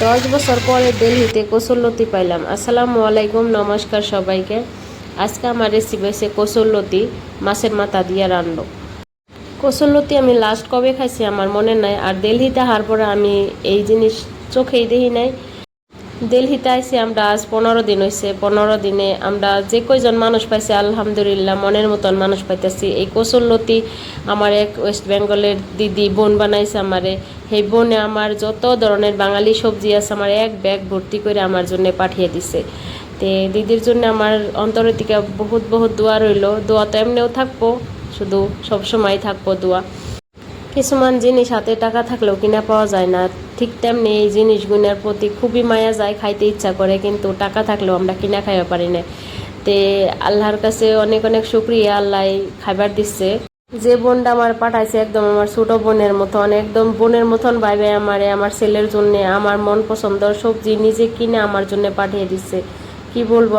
10 বছর পরে দিল্লিতে কসুরলতি পাইলাম। আসসালামু আলাইকুম, নমস্কার সবাইকে। আজকে আমার রেসিপি হচ্ছে কসুরলতি মাছের মাথা দিয়ে রান্না। কসুরলতি আমি লাস্ট কবে খাইছি আমার মনে নাই, আর দিল্লিতে আসার পরে আমি এই জিনিস চোখেই দেখি নাই। দিল্লিতে আইসি আমরা আজ 15 দিন হয়েছে। 15 দিনে আমরা যে কয়জন মানুষ পাইছি আলহামদুলিল্লাহ মনের মতন মানুষ পাইতেছি। এই কসুরলতি আমার এক ওয়েস্ট বেঙ্গলের দিদি বোন বানাইছে আমারে। সেই বোনে আমার যত ধরনের বাঙালি সবজি আছে আমার এক ব্যাগ ভর্তি করে আমার জন্য পাঠিয়ে দিছে। তে দিদির জন্য আমার অন্তরের থেকে বহুত বহুত দোয়া রইল। দোয়া তো এমনিও থাকবো, শুধু সবসময় থাকবো দোয়া। কিছুমান জিনিস হাতে টাকা থাকলেও কিনা পাওয়া যায় না, ঠিক তেমনি এই জিনিসগুলোর প্রতি খুবই মায়া যায়, খাইতে ইচ্ছা করে, কিন্তু টাকা থাকলেও আমরা কিনা খাইতে পারি না। তে আল্লাহর কাছে অনেক অনেক শুকরিয়া, আল্লাহ খাইবার দিচ্ছে। যে বোনটা আমার পাঠাইছে একদম আমার ছোট বোনের মতন, একদম বোনের মতন ভাইবে আমারে, আমার ছেলের জন্য আমার মন পছন্দ সবজি নিজে কিনে আমার জন্য পাঠিয়ে দিচ্ছে। কি বলবো।